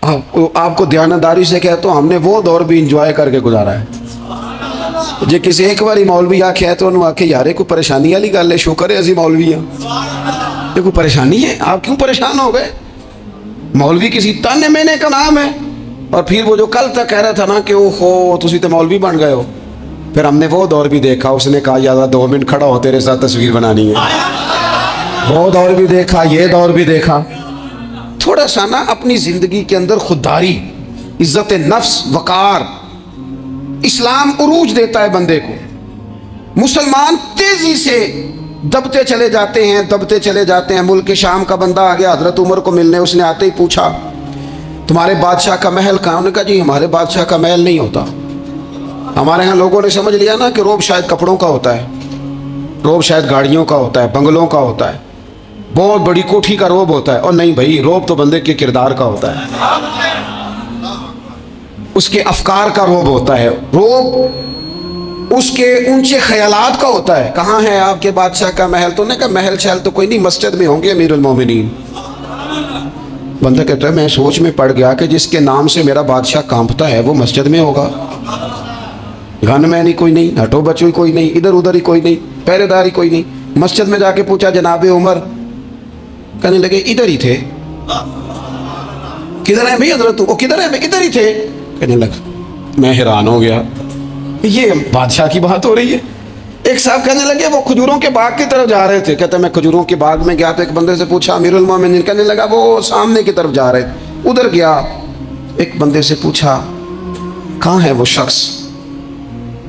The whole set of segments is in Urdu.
آپ کو دیانتداری سے کہتا ہوں، ہم نے وہ دور بھی انجوائے کر کے گزارا ہے. جی کسی ایک باری مولوی آکھے تو انہوں آکھے یارے کوئی پریشانی والی گل ہے، شکر ہے اسی مولوی ہیں. یہ کوئی پریشانی ہے؟ آپ کیوں پریشان ہو گئے؟ مولوی کسی تانے مینے کا نام ہے. اور پھر وہ جو کل تک کہہ رہا تھا نا کہ اوہو تسی تو مولوی بن گئے ہو، پھر ہم نے وہ دور بھی دیکھا. اس نے کہا یار 2 منٹ کھڑا ہو تیرے ساتھ تصویر بنانی ہے. وہ دور بھی دیکھا، یہ دور بھی دیکھا. تھوڑا سا نا اپنی زندگی کے اندر خودداری، عزت نفس، وقار. اسلام عروج دیتا ہے بندے کو. مسلمان تیزی سے دبتے چلے جاتے ہیں. ملک شام کا بندہ آ گیا حضرت عمر کو ملنے. اس نے آتے ہی پوچھا تمہارے بادشاہ کا محل کہاں؟ انہوں نے کہا جی ہمارے بادشاہ کا محل نہیں ہوتا. ہمارے ہاں لوگوں نے سمجھ لیا نا کہ روب شاید کپڑوں کا ہوتا ہے، روب شاید گاڑیوں کا ہوتا ہے، بنگلوں کا ہوتا ہے، بہت بڑی کوٹھی کا روب ہوتا ہے. اور نہیں بھائی، روب تو بندے کے کردار کا ہوتا ہے، اس کے افکار کا روب ہوتا ہے. روب اس کے اونچے خیالات کا ہوتا ہے. کہاں ہے آپ کے بادشاہ کا محل؟ تو نے کہا محل شہل تو کوئی نہیں، مسجد میں ہوں گے امیر المومنین. بندہ کہتا ہے میں سوچ میں پڑ گیا کہ جس کے نام سے میرا بادشاہ کانپتا ہے وہ مسجد میں ہوگا. گن میں نہیں کوئی نہیں، ہٹو بچو کوئی نہیں، ادھر ادھر ہی کوئی نہیں، پہرے دار ہی کوئی نہیں. مسجد میں جا کے پوچھا جناب عمر، کہنے لگے ادھر ہی تھے. کدھر ہیں بھائی حضرت؟ وہ کدھر ہیں؟ ادھر ہی تھے. کہنے لگا میں حیران ہو گیا، یہ بادشاہ کی بات ہو رہی ہے. ایک صاحب کہنے لگے وہ کھجوروں کے باغ کی طرف جا رہے تھے. کہتے میں کھجوروں کے باغ میں گیا تو ایک بندے سے پوچھا امیر المومنین. کہنے لگا وہ سامنے کی طرف جا رہے تھے، ادھر گیا. ایک بندے سے پوچھا کہاں ہے وہ شخص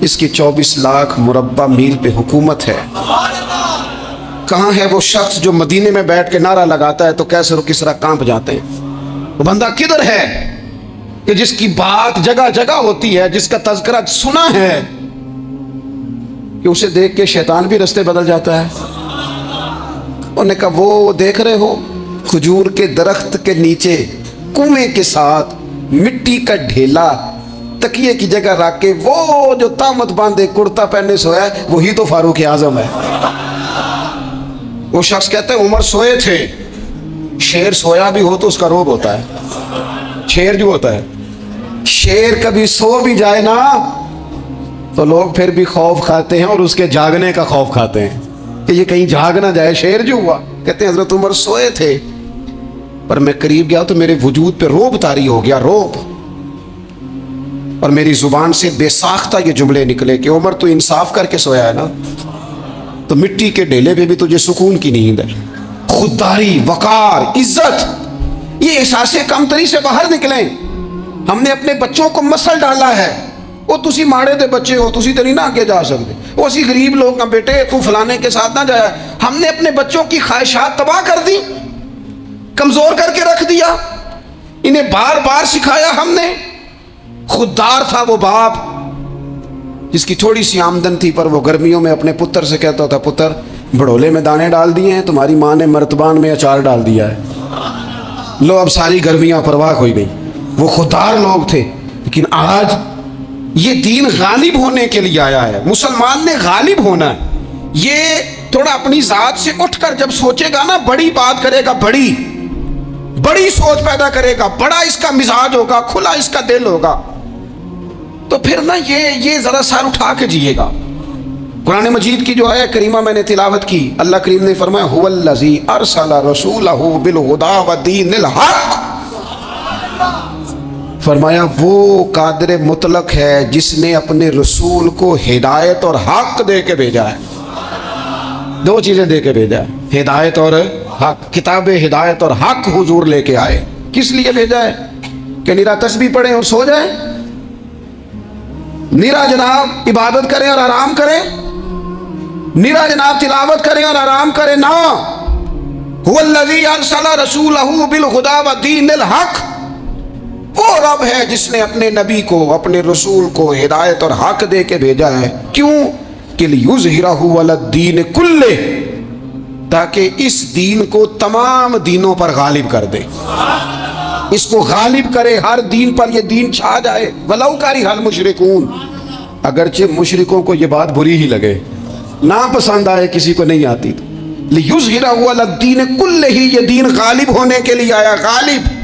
جس کی 24 لاکھ مربع میل پہ حکومت ہے؟ کہاں ہے وہ شخص جو مدینے میں بیٹھ کے نعرہ لگاتا ہے تو کیسر و کسرا کانپ جاتے ہیں؟ وہ بندہ کدھر ہے کہ جس کی بات جگہ جگہ ہوتی ہے، جس کا تذکرہ سنا ہے کہ اسے دیکھ کے شیطان بھی رستے بدل جاتا ہے؟ انہوں نے کہا وہ دیکھ رہے ہو کھجور کے درخت کے نیچے کنویں کے ساتھ مٹی کا ڈھیلا تکیے کی جگہ رکھ کے وہ جو تامت باندھے کرتا پہنے سویا ہے وہی تو فاروق اعظم ہے. وہ شخص کہتا ہے عمر سوئے تھے. شیر سویا بھی ہو تو اس کا روب ہوتا ہے. شیر جو ہوتا ہے، شیر کبھی سو بھی جائے نا تو لوگ پھر بھی خوف کھاتے ہیں، اور اس کے جاگنے کا خوف کھاتے ہیں کہ یہ کہیں جاگ نہ جائے. شیر جو ہوا، کہتے ہیں حضرت عمر سوئے تھے پر میں قریب گیا تو میرے وجود پہ روب طاری ہو گیا، روب. اور میری زبان سے بے ساختہ یہ جملے نکلے کہ عمر تو انصاف کر کے سویا ہے نا، تو مٹی کے ڈھیلے پہ بھی تجھے سکون کی نیند ہے. خودداری، وقار، عزت، یہ احساس کمتری سے باہر نکلیں. ہم نے اپنے بچوں کو مسل ڈالا ہے، وہ تسی ماڑے دے بچے ہو، تسی تو نہیں نہ آگے جا سکتے. وہ اسی غریب لوگ نہ بیٹے تو فلانے کے ساتھ نہ جایا. ہم نے اپنے بچوں کی خواہشات تباہ کر دی، کمزور کر کے رکھ دیا، انہیں بار بار سکھایا ہم نے. خوددار تھا وہ باپ جس کی تھوڑی سی آمدن تھی پر وہ گرمیوں میں اپنے پتر سے کہتا تھا پتر بڑولے میں دانے ڈال دیے ہیں، تمہاری ماں نے مرتبان میں اچار ڈال دیا ہے، لو اب ساری گرمیاں پرواہ ہوئی گئی. وہ خوددار لوگ تھے. لیکن آج یہ دین غالب ہونے کے لیے آیا ہے. مسلمان نے غالب ہونا ہے. یہ تھوڑا اپنی ذات سے اٹھ کر جب سوچے گا نا، بڑی بات کرے گا، بڑی سوچ پیدا کرے گا، بڑا اس کا مزاج ہوگا، کھلا اس کا دل ہوگا، تو پھر نا یہ ذرا سر اٹھا کے جیے گا. قرآن مجید کی جو آیت کریمہ میں نے تلاوت کی، اللہ کریم نے فرمایا هو الذی ارسل رسولہ بالہدی ودین الحق. فرمایا وہ قادر مطلق ہے جس نے اپنے رسول کو ہدایت اور حق دے کے بھیجا ہے. 2 چیزیں دے کے بھیجا ہے، ہدایت اور حق. کتاب ہدایت اور حق حضور لے کے آئے. کس لیے بھیجا ہے؟ کہ نیرا تسبیح پڑھیں اور سو جائیں؟ نیرا جناب عبادت کریں اور آرام کریں؟ نیرا جناب تلاوت کریں اور آرام کریں؟ نہ. هو الذی ارسل رسولہ بالہدی ودین الحق. وہ رب ہے جس نے اپنے نبی کو، اپنے رسول کو ہدایت اور حق دے کے بھیجا ہے. کیوں؟ کہ لیظہرہ علی الدین کلہ، تاکہ اس دین کو تمام دینوں پر غالب کر دے، اس کو غالب کرے، ہر دین پر یہ دین چھا جائے. وَلَوْ كَرِهَ الْمُشْرِكُونَ. اگرچہ مشرکوں کو یہ بات بری ہی لگے، نا پسند آئے، کسی کو نہیں آتی. لِيُظْهِرَهُ عَلَى الدِّينِ كُلِّهِ. یہ دین غالب ہونے کے لیے آیا. غالب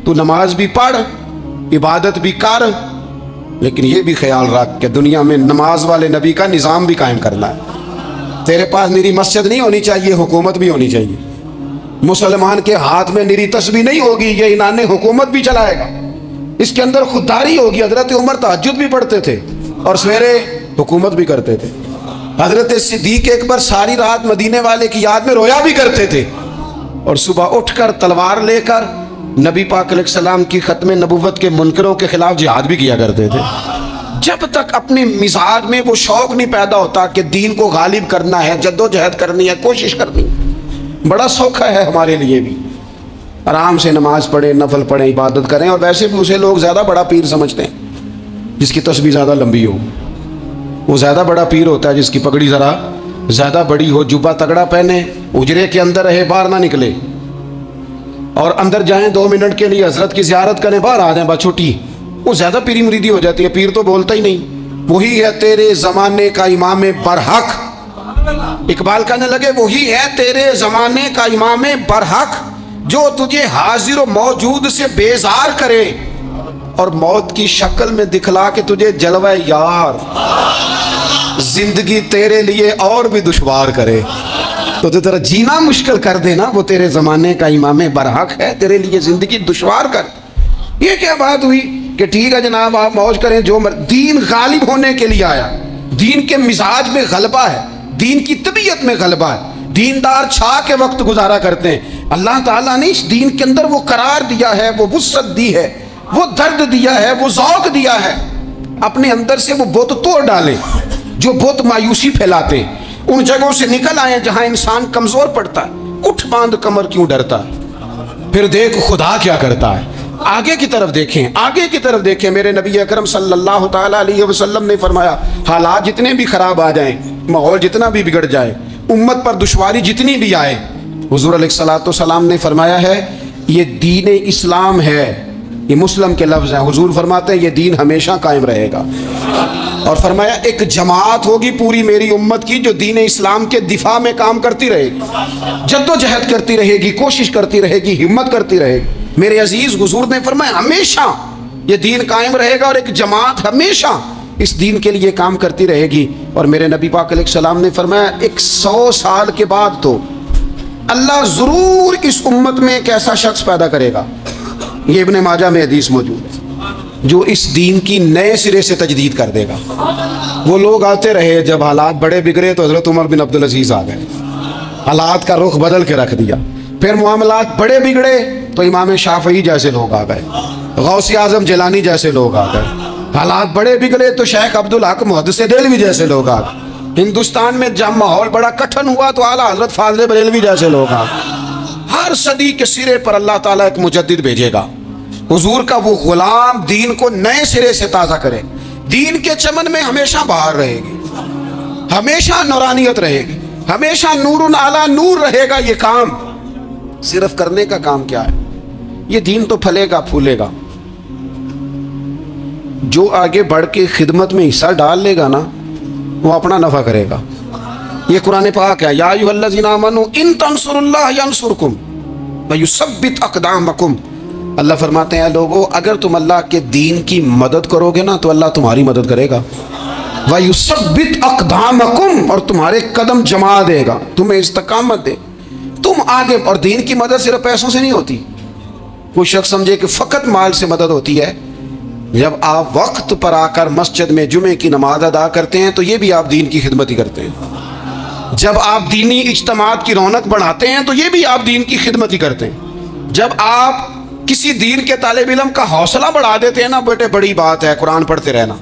تو نماز بھی پڑھ، عبادت بھی کر، لیکن یہ بھی خیال رکھ کہ دنیا میں نماز والے نبی کا نظام بھی قائم کرنا ہے۔ تیرے پاس نری مسجد نہیں ہونی چاہیے، حکومت بھی ہونی چاہیے۔ مسلمان کے ہاتھ میں نری تسبیح نہیں ہوگی، یہ انان حکومت بھی چلائے گا۔ اس کے اندر خودداری ہوگی۔ حضرت عمر تہجد بھی پڑھتے تھے اور سویرے حکومت بھی کرتے تھے۔ حضرت صدیق اکبر ساری رات مدینے والے کی یاد میں رویا بھی کرتے تھے، اور صبح اٹھ کر تلوار لے کر نبی پاک علیہ السلام کی ختم نبوت کے منکروں کے خلاف جہاد بھی کیا کرتے تھے۔ جب تک اپنے مزاج میں وہ شوق نہیں پیدا ہوتا کہ دین کو غالب کرنا ہے، جدوجہد کرنی ہے، کوشش کرنی ہے، بڑا سوکھا ہے ہمارے لیے بھی، آرام سے نماز پڑھیں، نفل پڑھیں، عبادت کریں۔ اور ویسے بھی اسے لوگ زیادہ بڑا پیر سمجھتے ہیں جس کی تسبیح زیادہ لمبی ہو۔ وہ زیادہ بڑا پیر ہوتا ہے جس کی پگڑی ذرا زیادہ بڑی ہو، جبہ تگڑا پہنے، اجرے کے اندر رہے، باہر نہ نکلے، اور اندر جائیں 2 منٹ کے لیے حضرت کی زیارت کریں، باہر آ جائیں بس چھٹی، وہ زیادہ پیری مریدی ہو جاتی ہے۔ پیر تو بولتا ہی نہیں۔ وہی ہے تیرے زمانے کا امام برحق، اقبال کہنے لگے وہی ہے تیرے زمانے کا امام برحق، جو تجھے حاضر و موجود سے بیزار کرے اور موت کی شکل میں دکھلا کے تجھے جلوہ یار، زندگی تیرے لیے اور بھی دشوار کرے، تو تیرا جینا مشکل کر دے نا، وہ تیرے زمانے کا امام برحق ہے، تیرے لیے زندگی دشوار کر۔ یہ کیا بات ہوئی کہ ٹھیک ہے جناب آپ موج کریں جو دین غالب ہونے کے لیے آیا، دین کے مزاج میں غلبہ ہے، دین کی طبیعت میں غلبہ ہے، دیندار چھا کے وقت گزارا کرتے ہیں۔ اللہ تعالیٰ نے اس دین کے اندر وہ قرار دیا ہے، وہ وسعت دی ہے، وہ درد دیا ہے، وہ ذوق دیا ہے۔ اپنے اندر سے وہ بت توڑ ڈالیں جو بت مایوسی پھیلاتے، ان جگہوں سے نکل آئیں جہاں انسان کمزور پڑتا ہے۔ اٹھ باندھ کمر کیوں ڈرتا ہے، پھر دیکھ خدا کیا کرتا ہے۔ آگے کی طرف دیکھیں، آگے کی طرف دیکھیں۔ میرے نبی اکرم صلی اللہ تعالیٰ علیہ وسلم نے فرمایا حالات جتنے بھی خراب آ جائیں، ماحول جتنا بھی بگڑ جائے، امت پر دشواری جتنی بھی آئے، حضور علیہ السلام نے فرمایا ہے یہ دین اسلام ہے، یہ مسلم کے لفظ ہیں، حضور فرماتے ہیں یہ دین ہمیشہ قائم رہے گا۔ اور فرمایا ایک جماعت ہوگی پوری میری امت کی جو دین اسلام کے دفاع میں کام کرتی رہے گی، جدوجہد کرتی رہے گی، کوشش کرتی رہے گی، ہمت کرتی رہے گی۔ میرے عزیز حضور نے فرمایا ہمیشہ یہ دین قائم رہے گا، اور ایک جماعت ہمیشہ اس دین کے لیے کام کرتی رہے گی۔ اور میرے نبی پاک علیہ السلام نے فرمایا 100 سال کے بعد تو اللہ ضرور اس امت میں ایک ایسا شخص پیدا کرے گا، یہ ابن ماجہ میں حدیث موجود ہے، جو اس دین کی نئے سرے سے تجدید کر دے گا۔ وہ لوگ آتے رہے، جب حالات بڑے بگڑے تو حضرت عمر بن عبدالعزیز آ گئے، حالات کا رخ بدل کے رکھ دیا۔ پھر معاملات بڑے بگڑے تو امام شافعی جیسے لوگ آ گئے، غوث اعظم جیلانی جیسے لوگ آ گئے۔ حالات بڑے بگڑے تو شیخ عبدالحق محدث دہلوی جیسے لوگ آ گئے۔ ہندوستان میں جب ماحول بڑا کٹھن ہوا تو اعلیٰ حضرت فاضل بریلوی جیسے لوگ آ گئے۔ ہر صدی کے سرے پر اللہ تعالیٰ ایک مجدد بھیجے گا، حضور کا وہ غلام دین کو نئے سرے سے تازہ کرے، دین کے چمن میں ہمیشہ بہار رہے گی، ہمیشہ نورانیت رہے گی، ہمیشہ نور علی نور رہے گا۔ یہ کام صرف کرنے کا کام کیا ہے، یہ دین تو پھلے گا پھولے گا۔ جو آگے بڑھ کے خدمت میں حصہ ڈال لے گا نا، وہ اپنا نفع کرے گا۔ یہ قرآن پاک ہے، یا ایھا الذین آمنوا ان تنصروا اللہ ینصرکم ویثبت اقدامکم۔ اللہ فرماتے ہیں لوگو اگر تم اللہ کے دین کی مدد کرو گے نا تو اللہ تمہاری مدد کرے گا، ویثبت اقدامکم، اور تمہارے قدم جما دے گا، تمہیں استقامت دے، تم آگے۔ اور دین کی مدد صرف پیسوں سے نہیں ہوتی۔ کوئی شخص سمجھے کہ فقط مال سے مدد ہوتی ہے، جب آپ وقت پر آ کر مسجد میں جمعے کی نماز ادا کرتے ہیں تو یہ بھی آپ دین کی خدمت ہی کرتے ہیں۔ جب آپ دینی اجتماعات کی رونق بڑھاتے ہیں تو یہ بھی آپ دین کی خدمت ہی کرتے ہیں۔ جب آپ کسی دین کے طالب علم کا حوصلہ بڑھا دیتے ہیں نا، بیٹے بڑی بات ہے قرآن پڑھتے رہنا،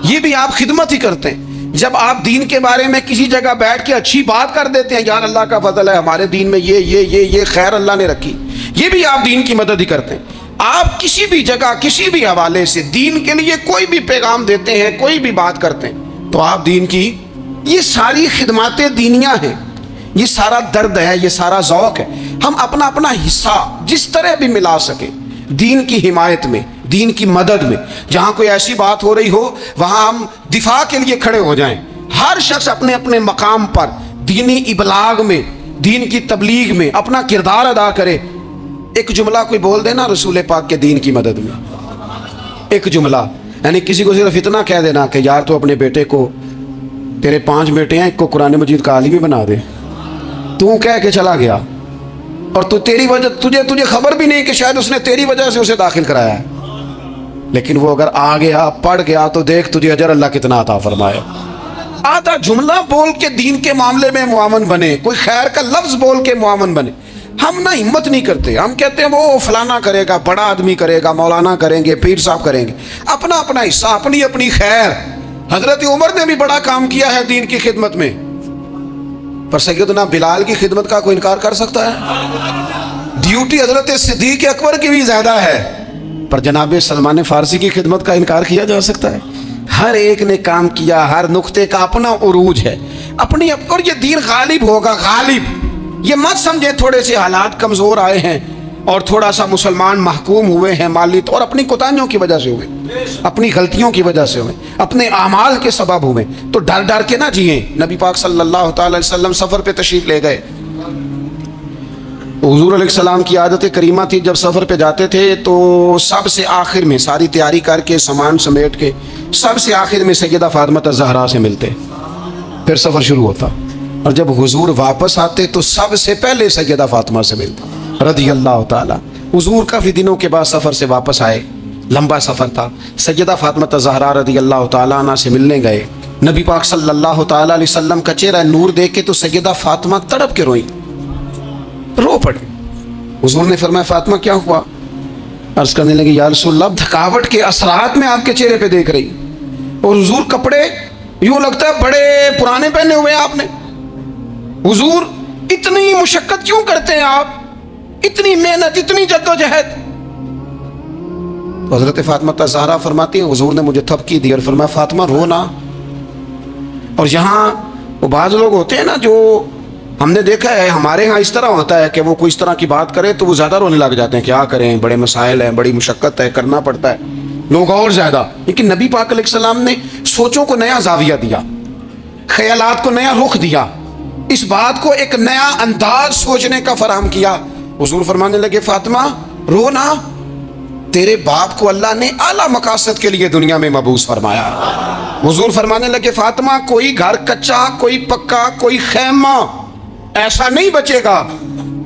یہ بھی آپ خدمت ہی کرتے ہیں۔ جب آپ دین کے بارے میں کسی جگہ بیٹھ کے اچھی بات کر دیتے ہیں، یار اللہ کا فضل ہے ہمارے دین میں یہ خیر اللہ نے رکھی، یہ بھی آپ دین کی مدد ہی کرتے ہیں۔ آپ کسی بھی جگہ کسی بھی حوالے سے دین کے لیے کوئی بھی پیغام دیتے ہیں، کوئی بھی بات کرتے ہیں تو آپ دین کی، یہ ساری خدمات دینیاں ہیں، یہ سارا درد ہے، یہ سارا ذوق ہے۔ ہم اپنا اپنا حصہ جس طرح بھی ملا سکیں دین کی حمایت میں، دین کی مدد میں، جہاں کوئی ایسی بات ہو رہی ہو وہاں ہم دفاع کے لیے کھڑے ہو جائیں۔ ہر شخص اپنے اپنے مقام پر دینی ابلاغ میں، دین کی تبلیغ میں اپنا کردار ادا کرے۔ ایک جملہ کوئی بول دینا رسول پاک کے دین کی مدد میں، ایک جملہ، یعنی کسی کو صرف اتنا کہہ دینا کہ یار تو اپنے بیٹے کو، تیرے 5 بیٹے ہیں، ایک کو قرآن مجید کا عالم بنا دے، تو کہہ کے چلا گیا اور تو تیری وجہ تجھے خبر بھی نہیں کہ شاید اس نے تیری وجہ سے اسے داخل کرایا ہے، لیکن وہ اگر آ گیا پڑھ گیا تو دیکھ تجھے اجر اللہ کتنا عطا فرمائے۔ آدھا جملہ بول کے دین کے معاملے میں معاون بنے، کوئی خیر کا لفظ بول کے معاون بنے۔ ہم نہ ہمت نہیں کرتے، ہم کہتے ہیں وہ فلانا کرے گا، بڑا آدمی کرے گا، مولانا کریں گے، پیر صاحب کریں گے، اپنا اپنا حصہ، اپنی اپنی خیر۔ حضرت عمر نے بھی بڑا کام کیا ہے دین کی خدمت میں، پر سیدنا بلال کی خدمت کا کوئی انکار کر سکتا ہے؟ ڈیوٹی حضرت صدیق اکبر کی بھی زیادہ ہے، پر جناب سلمان فارسی کی خدمت کا انکار کیا جا سکتا ہے؟ ہر ایک نے کام کیا، ہر نقطے کا اپنا عروج ہے، اپنی، اور یہ دین غالب ہوگا، غالب۔ یہ مت سمجھے تھوڑے سے حالات کمزور آئے ہیں اور تھوڑا سا مسلمان محکوم ہوئے ہیں مالی طور، اپنی کوتاہیوں کی وجہ سے ہوئے، اپنی غلطیوں کی وجہ سے ہوئے، اپنے اعمال کے سبب ہوئے، تو ڈر ڈر کے نہ جئیں۔ نبی پاک صلی اللہ تعالی علیہ وسلم سفر پہ تشریف لے گئے، حضور علیہ السلام کی عادت کریمہ تھی جب سفر پہ جاتے تھے تو سب سے آخر میں ساری تیاری کر کے سامان سمیٹ کے سب سے آخر میں سیدہ فاطمہ الزہرا سے ملتے، پھر سفر شروع ہوتا، اور جب حضور واپس آتے تو سب سے پہلے سیدہ فاطمہ سے ملتے رضی اللہ تعالیٰ۔ حضور کافی دنوں کے بعد سفر سے واپس آئے، لمبا سفر تھا، سیدہ فاطمہ الزہرا رضی اللہ تعالیٰ عنہ سے ملنے گئے۔ نبی پاک صلی اللہ تعالیٰ علیہ وسلم کا چہرہ نور دیکھ کے تو سیدہ فاطمہ تڑپ کے روئیں، رو پڑی۔ حضور نے فرمایا فاطمہ کیا ہوا؟ عرض کرنے لگی یا رسول اللہ تھکاوٹ کے اثرات میں آپ کے چہرے پہ دیکھ رہی، اور حضور کپڑے یوں لگتا ہے بڑے پرانے پہنے ہوئے آپ نے، حضور اتنی مشقت کیوں کرتے ہیں آپ، اتنی محنت، اتنی جدوجہد؟ حضرت فاطمہ الزہرا فرماتی ہیں حضور نے مجھے تھپکی دی اور فرمایا فاطمہ رو نا۔ اور یہاں وہ بعض لوگ ہوتے ہیں نا جو ہم نے دیکھا ہے، ہمارے ہاں اس طرح ہوتا ہے کہ وہ کوئی اس طرح کی بات کرے تو وہ زیادہ رونے لگ جاتے ہیں، کیا کریں، بڑے مسائل ہیں، بڑی مشقت ہے، کرنا پڑتا ہے، لوگ اور زیادہ۔ لیکن نبی پاک علیہ السلام نے سوچوں کو نیا زاویہ دیا، خیالات کو نیا رخ دیا، اس بات کو ایک نیا انداز سوچنے کا فراہم کیا۔ حضور فرمانے لگے فاطمہ رو نا، تیرے باپ کو اللہ نے اعلیٰ مقاصد کے لیے دنیا میں مبعوث فرمایا۔ حضور فرمانے لگے فاطمہ کوئی گھر کچا، کوئی پکا، کوئی خیمہ ایسا نہیں بچے گا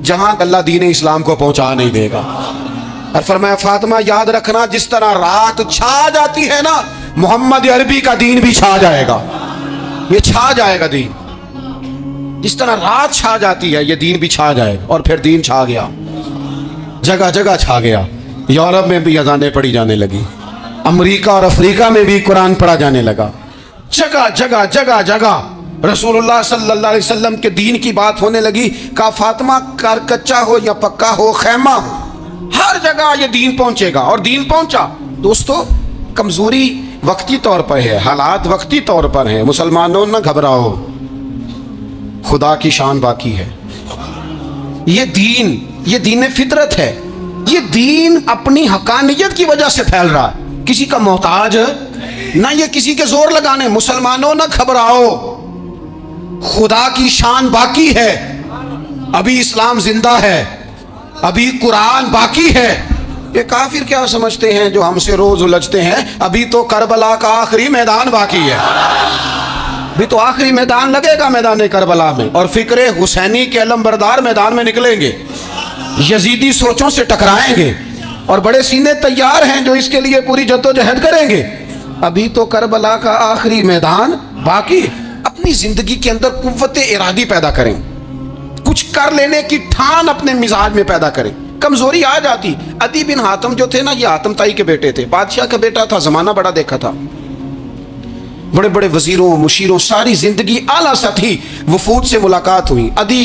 جہاں اللہ دین اسلام کو پہنچا نہیں دے گا۔ اور فرمایا فاطمہ یاد رکھنا جس طرح رات چھا جاتی ہے نا، محمد عربی کا دین بھی چھا جائے گا، یہ چھا جائے گا دین، جس طرح رات چھا جاتی ہے یہ دین بھی چھا جائے گا۔ اور پھر دین چھا گیا، جگہ جگہ چھا گیا، یورپ میں بھی اذانیں پڑھی جانے لگی، امریکہ اور افریقہ میں بھی قرآن پڑھا جانے لگا، جگہ جگہ جگہ جگہ رسول اللہ صلی اللہ علیہ وسلم کے دین کی بات ہونے لگی۔ کہا فاطمہ کار کچا ہو یا پکا ہو، خیمہ ہو، ہر جگہ یہ دین پہنچے گا، اور دین پہنچا۔ دوستو کمزوری وقتی طور پر ہے، حالات وقتی طور پر ہیں، مسلمانوں نہ گھبراؤ، خدا کی شان باقی ہے۔ یہ دین فطرت ہے، یہ دین اپنی حقانیت کی وجہ سے پھیل رہا ہے، کسی کا محتاج نہ یہ کسی کے زور لگانے۔ مسلمانوں نہ گھبراؤ، خدا کی شان باقی ہے، ابھی اسلام زندہ ہے، ابھی قرآن باقی ہے۔ یہ کافر کیا سمجھتے ہیں جو ہم سے روز الجھتے ہیں، ابھی تو کربلا کا آخری میدان باقی ہے، ابھی تو آخری میدان لگے گا میدان کربلا میں، اور فکر حسینی کے علم بردار میدان میں نکلیں گے، یزیدی سوچوں سے ٹکرائیں گے، اور بڑے سینے تیار ہیں جو اس کے لیے پوری جدوجہد کریں گے۔ ابھی تو کربلا کا آخری میدان باقی۔ اپنی زندگی کے اندر قوت ارادی پیدا کریں، کچھ کر لینے کی ٹھان اپنے مزاج میں پیدا کریں۔ کمزوری آ جاتی، عدی بن حاتم جو تھے نا، یہ حاتم تائی کے بیٹے تھے، بادشاہ کا بیٹا تھا، زمانہ بڑا دیکھا تھا، بڑے بڑے وزیروں مشیروں، ساری زندگی اعلیٰ سطحی وفود سے ملاقات ہوئی۔ عدی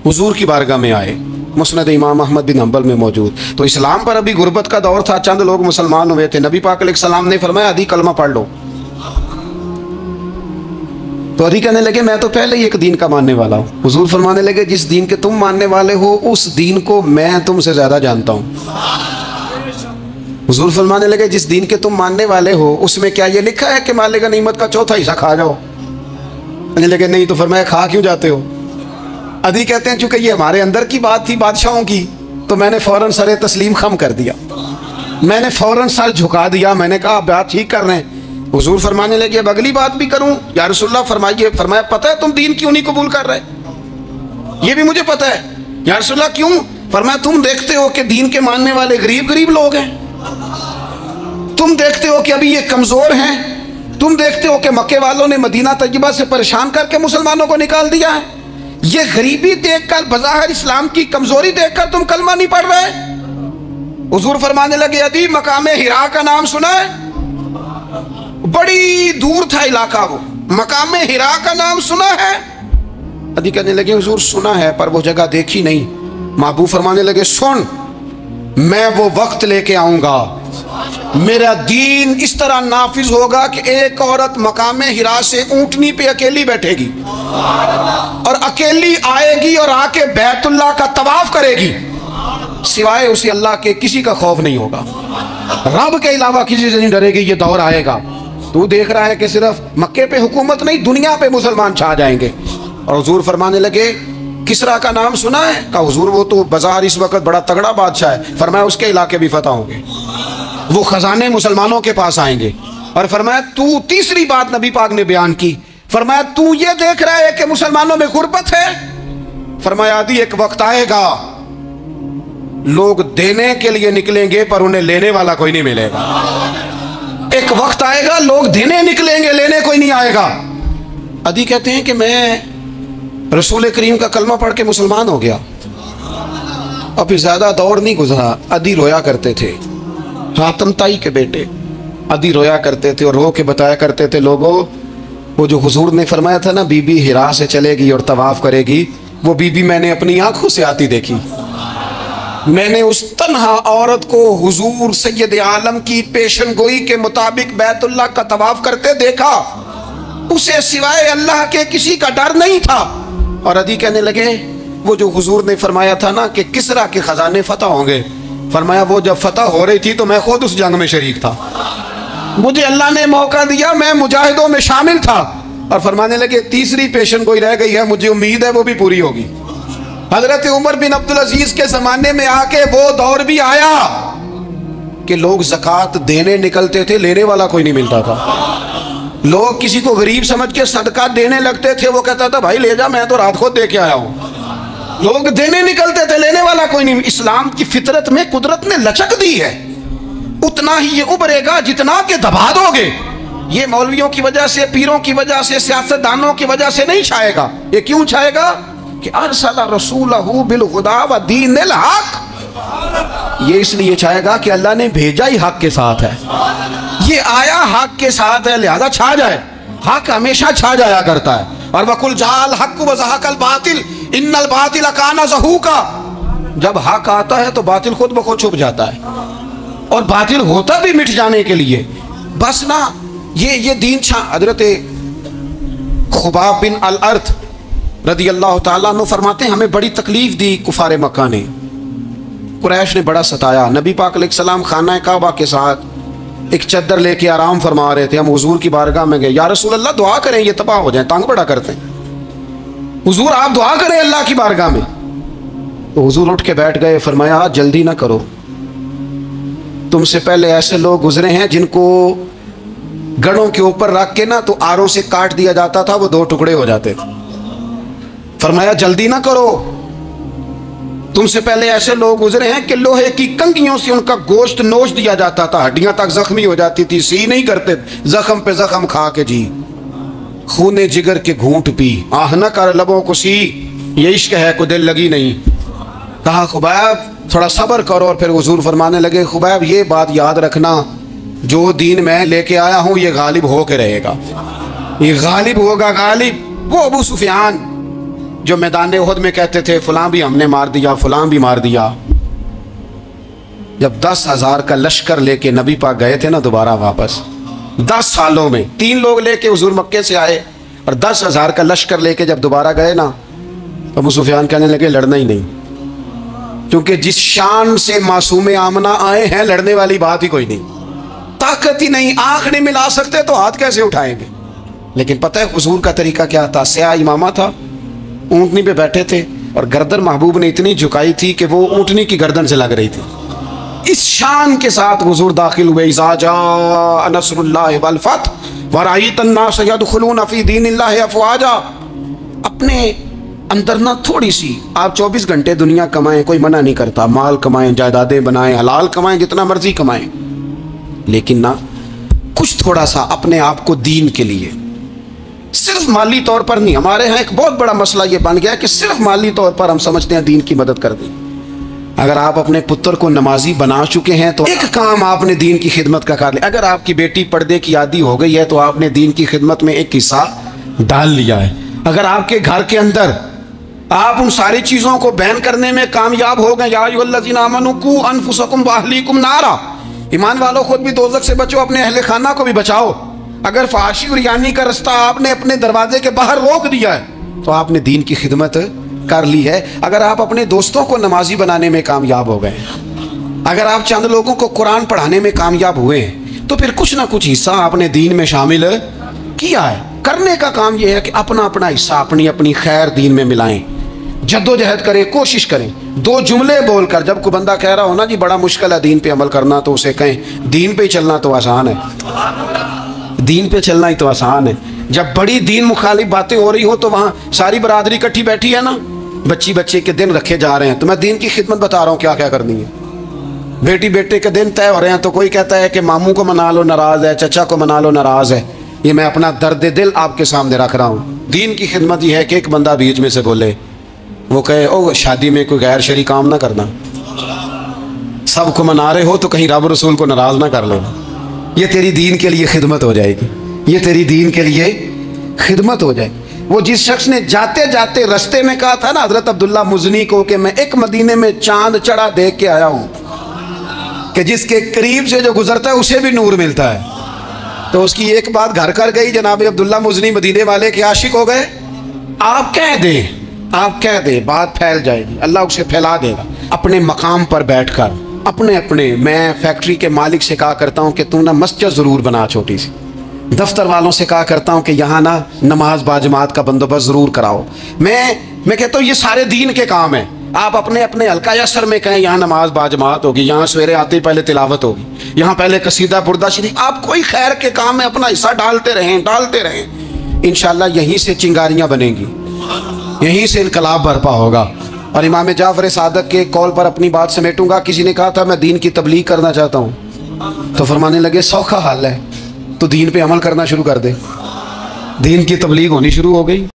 حضور کی بارگاہ میں آئے، مسند امام احمد بن حنبل میں موجود۔ تو اسلام پر ابھی غربت کا دور تھا، چند لوگ مسلمان ہوئے تھے، نبی پاک علیہ السلام نے فرمایا عدی کلمہ پڑھ لو۔ تو عدی کہنے لگے میں تو پہلے ہی ایک دین کا ماننے والا ہوں۔ حضور فرمانے لگے جس دین کے تم ماننے والے ہو اس دین کو میں تم سے زیادہ جانتا ہوں۔ حضور فرمانے لگے جس دین کے تم ماننے والے ہو اس میں کیا یہ لکھا ہے کہ مال غنیمت کا چوتھا حصہ کھا جاؤ؟ کہنے لگے نہیں۔ تو فرمایا کھا کیوں جاتے ہو؟ عدی کہتے ہیں چونکہ یہ ہمارے اندر کی بات تھی بادشاہوں کی، تو میں نے فوراً سر تسلیم خم کر دیا، میں نے فوراً سر جھکا دیا، میں نے کہا بات ٹھیک کر رہے ہیں۔ حضور فرمانے لگے اب اگلی بات بھی کروں؟ یا رسول اللہ فرمائیے۔ فرمایا پتہ ہے تم دین کیوں نہیں قبول کر رہے؟ یہ بھی مجھے پتہ ہے۔ یا رسول اللہ کیوں؟ فرمایا تم دیکھتے ہو کہ دین کے ماننے والے غریب لوگ ہیں، تم دیکھتے ہو کہ ابھی یہ کمزور ہیں، تم دیکھتے ہو کہ مکے والوں نے مدینہ طیبہ سے پریشان کر کے مسلمانوں کو نکال دیا ہے، یہ غریبی دیکھ کر، بظاہر اسلام کی کمزوری دیکھ کر تم کلمہ نہیں پڑھ رہے؟ حضور فرمانے لگے عدی مقام حرا کا نام سنا ہے؟ بڑی دور تھا علاقہ، وہ مقام حرا کا نام سنا ہے؟ عدی کہنے لگے حضور سنا ہے پر وہ جگہ دیکھی نہیں۔ محبوب فرمانے لگے سن، میں وہ وقت لے کے آؤں گا، میرا دین اس طرح نافذ ہوگا کہ ایک عورت مقام حرا سے اونٹنی پہ اکیلی بیٹھے گی اور اکیلی آئے گی اور آ کے بیت اللہ کا طواف کرے گی، سوائے اسے اللہ کے کسی کا خوف نہیں ہوگا، رب کے علاوہ کسی سے نہیں ڈرے گی۔ یہ دور آئے گا، تو دیکھ رہا ہے کہ صرف مکے پہ حکومت نہیں، دنیا پہ مسلمان چھا جائیں گے۔ اور حضور فرمانے لگے کسرا کا نام سنا ہے؟ کہا حضور وہ تو بظاہر اس وقت بڑا تگڑا بادشاہ ہے۔ فرمایا اس کے علاقے بھی فتح ہوں گے، وہ خزانے مسلمانوں کے پاس آئیں گے۔ اور فرمایا تو تیسری بات نبی پاک نے بیان کی، فرمایا تو یہ دیکھ رہا ہے کہ مسلمانوں میں غربت ہے؟ فرمایا عادی ایک وقت آئے گا لوگ دینے کے لیے نکلیں گے پر انہیں لینے والا کوئی نہیں ملے گا۔ ایک وقت آئے گا لوگ دینے نکلیں گے، لینے کوئی نہیں آئے گا۔ عدی کہتے ہیں کہ میں رسول کریم کا کلمہ پڑھ کے مسلمان ہو گیا، ابھی زیادہ دور نہیں گزرا، عدی رویا کرتے تھے، حاتم تائی کے بیٹے عدی رویا کرتے تھے اور رو کے بتایا کرتے تھے لوگوں وہ جو حضور نے فرمایا تھا نا بی بی حرا سے چلے گی اور طواف کرے گی، وہ بی بی میں نے اپنی آنکھوں سے آتی دیکھی، میں نے اس تنہا عورت کو حضور سید عالم کی پیشن گوئی کے مطابق بیت اللہ کا طواف کرتے دیکھا، اسے سوائے اللہ کے کسی کا ڈر نہیں تھا۔ اور عدی کہنے لگے وہ جو حضور نے فرمایا تھا نا کہ کسرا کے خزانے فتح ہوں گے، فرمایا وہ جب فتح ہو رہی تھی تو میں خود اس جنگ میں شریک تھا، مجھے اللہ نے موقع دیا، میں مجاہدوں میں شامل تھا۔ اور فرمانے لگے تیسری پیشن گوئی رہ گئی ہے، مجھے امید ہے وہ بھی پوری ہوگی۔ حضرت عمر بن عبدالعزیز کے زمانے میں آ کے وہ دور بھی آیا کہ لوگ زکوٰۃ دینے نکلتے تھے، لینے والا کوئی نہیں ملتا تھا، لوگ کسی کو غریب سمجھ کے صدقہ دینے لگتے تھے، وہ کہتا تھا بھائی لے جا، میں تو رات خود دے کے آیا ہوں، لوگ دینے نکلتے تھے، لینے والا کوئی نہیں۔ اسلام کی فطرت میں قدرت نے لچک دی ہے، اتنا ہی یہ ابھرے گا جتنا کہ دبا دو گے۔ یہ مولویوں کی وجہ سے، پیروں کی وجہ سے، سیاستدانوں کی وجہ سے نہیں چھائے گا۔ یہ کیوں چھائے گا؟ کہ ارسل رسولہ بالہدی ودین الحق، یہ اس لیے چھائے گا کہ اللہ نے بھیجا ہی حق کے ساتھ ہے، یہ آیا حق کے ساتھ ہے، لہذا چھا جائے۔ حق ہمیشہ چھا جایا کرتا ہے۔ اور وَقُلْ جَاءَ الْحَقُّ وَزَهَقَ الْبَاطِلُ إِنَّ الْبَاطِلَ كَانَ زَهُوقًا، جب حق آتا ہے تو باطل خود بخود چھپ جاتا ہے، اور باطل ہوتا بھی مٹ جانے کے لیے بس نا۔ یہ دین چھا۔ حضرت خباب بن الارت رضی اللہ تعالیٰ عنہ فرماتے ہیں ہمیں بڑی تکلیف دی کفار مکہ نے، قریش نے بڑا ستایا۔ نبی پاک علیہ السلام خانہ کعبہ کے ساتھ ایک چادر لے کے آرام فرما رہے تھے، ہم حضور کی بارگاہ میں گئے، یا رسول اللہ دعا کریں یہ تباہ ہو جائیں، تانگ بڑا کرتے ہیں، حضور آپ دعا کریں اللہ کی بارگاہ میں۔ تو حضور اٹھ کے بیٹھ گئے، فرمایا جلدی نہ کرو، تم سے پہلے ایسے لوگ گزرے ہیں جن کو گڑوں کے اوپر رکھ کے نا تو آروں سے کاٹ دیا جاتا تھا، وہ دو ٹکڑے ہو جاتے تھے۔ فرمایا جلدی نہ کرو، تم سے پہلے ایسے لوگ گزرے ہیں کہ لوہے کی کنگھیوں سے ان کا گوشت نوچ دیا جاتا تھا، ہڈیاں تک زخمی ہو جاتی تھی، سی نہیں کرتے، زخم پہ زخم کھا کے جی خون جگر کے گھونٹ پی، آہ نہ کر لبوں کو سی، یہ عشق ہے کو دل لگی نہیں۔ کہا خبیب تھوڑا صبر کرو، اور پھر حضور فرمانے لگے خبیب یہ بات یاد رکھنا، جو دین میں لے کے آیا ہوں یہ غالب ہو کے رہے گا، یہ غالب ہوگا، غالب۔ وہ ابو سفیان جو میدان احد میں کہتے تھے فلاں بھی ہم نے مار دیا، فلاں بھی مار دیا، جب 10,000 کا لشکر لے کے نبی پاک گئے تھے نا دوبارہ واپس، 10 سالوں میں 3 لوگ لے کے حضور مکے سے آئے، اور 10,000 کا لشکر لے کے جب دوبارہ گئے نا تو ابو سفیان کہنے لگے لڑنا ہی نہیں، کیونکہ جس شان سے معصوم آمنہ آئے ہیں لڑنے والی بات ہی کوئی نہیں، طاقت ہی نہیں، آنکھ نہیں ملا سکتے تو ہاتھ کیسے اٹھائیں گے۔ لیکن پتہ ہے حضور کا طریقہ کیا تھا؟ سیاہ امامہ تھا، اونٹنی پہ بیٹھے تھے، اور گردن محبوب نے اتنی جھکائی تھی کہ وہ اونٹنی کی گردن سے لگ رہی تھی. اس شان کے ساتھ حضور داخل ہوئے. اذا جاء نصر اللہ والفتح ورأیت الناس يدخلون فی دین اللہ افواجا. اپنے اندر نہ تھوڑی سی آپ 24 گھنٹے دنیا کمائیں, کوئی منع نہیں کرتا, مال کمائیں, جائیدادیں بنائیں, حلال کمائیں, جتنا مرضی کمائیں, لیکن نہ کچھ تھوڑا سا اپنے آپ کو دین کے لیے, صرف مالی طور پر نہیں. ہمارے ہاں ایک بہت بڑا مسئلہ یہ بن گیا کہ صرف مالی طور پر ہم سمجھتے ہیں دین کی مدد کر دیں. اگر آپ اپنے پتر کو نمازی بنا چکے ہیں تو ایک کام آپ نے دین کی خدمت کا کر لیا. اگر آپ کی بیٹی پردے کی عادی ہو گئی ہے تو آپ نے دین کی خدمت میں ایک حصہ ڈال لیا ہے. اگر آپ کے گھر کے اندر آپ ان ساری چیزوں کو بین کرنے میں کامیاب ہو گئے, یا ایھا الذین آمنوا قوا انفسکم واہلیکم نارا, ایمان والو خود بھی دوزخ سے بچو, اپنے اہل خانہ کو بھی بچاؤ. اگر فحاشی اور یعنی کا رستہ آپ نے اپنے دروازے کے باہر روک دیا ہے تو آپ نے دین کی خدمت کر لی ہے. اگر آپ اپنے دوستوں کو نمازی بنانے میں کامیاب ہو گئے, اگر آپ چند لوگوں کو قرآن پڑھانے میں کامیاب ہوئے, تو پھر کچھ نہ کچھ حصہ آپ نے دین میں شامل کیا ہے. کرنے کا کام یہ ہے کہ اپنا اپنا حصہ اپنی اپنی خیر دین میں ملائیں, جدوجہد کریں, کوشش کریں. 2 جملے بول کر, جب کوئی بندہ کہہ رہا ہو نا جی بڑا مشکل ہے دین پہ عمل کرنا, تو اسے کہیں دین پہ چلنا تو آسان ہے, دین پہ چلنا ہی تو آسان ہے. جب بڑی دین مخالف باتیں ہو رہی ہوں تو وہاں ساری برادری اکٹھی بیٹھی ہے نا, بچے کے دن رکھے جا رہے ہیں, تو میں دین کی خدمت بتا رہا ہوں کیا کیا کرنی ہے. بیٹے کے دن طے ہو رہے ہیں, تو کوئی کہتا ہے کہ ماموں کو منا لو ناراض ہے, چچا کو منا لو ناراض ہے. یہ میں اپنا درد دل آپ کے سامنے رکھ رہا ہوں. دین کی خدمت یہ ہے کہ ایک بندہ بیچ میں سے بولے, وہ کہے او شادی میں کوئی غیر شرعی کام نہ کرنا, سب کو منا رہے ہو تو کہیں رب رسول کو ناراض نہ کر لینا. یہ تیری دین کے لیے خدمت ہو جائے گی, یہ تیری دین کے لیے خدمت ہو جائے گی. وہ جس شخص نے جاتے جاتے رستے میں کہا تھا نا حضرت عبداللہ مزنی کو کہ میں ایک مدینے میں چاند چڑھا دیکھ کے آیا ہوں کہ جس کے قریب سے جو گزرتا ہے اسے بھی نور ملتا ہے, تو اس کی ایک بات گھر کر گئی. جناب عبداللہ مزنی مدینے والے کے عاشق ہو گئے. آپ کہہ دیں بات پھیل جائے گی, اللہ اسے پھیلا دے گا. اپنے مقام پر بیٹھ کر اپنے میں فیکٹری کے مالک سے کہا کرتا ہوں کہ تو نا مسجد ضرور بنا چھوٹی سی, دفتر والوں سے کہا کرتا ہوں کہ یہاں نا نماز باجماعت کا بندوبست ضرور کراؤ. میں کہتا ہوں یہ سارے دین کے کام ہیں. آپ اپنے حلقہ یا سر میں کہیں یہاں نماز باجماعت ہوگی, یہاں سویرے آتے ہی پہلے تلاوت ہوگی, یہاں پہلے قصیدہ بردہ شریف. آپ کوئی خیر کے کام میں اپنا حصہ ڈالتے رہیں. انشاءاللہ یہیں سے چنگاریاں بنیں گی, یہیں سے انقلاب برپا ہوگا. اور امام جعفر صادق کے قول پر اپنی بات سمیٹوں گا. کسی نے کہا تھا میں دین کی تبلیغ کرنا چاہتا ہوں, تو فرمانے لگے سوکھا حال ہے, تو دین پہ عمل کرنا شروع کر دے. دین کی تبلیغ ہونی شروع ہو گئی.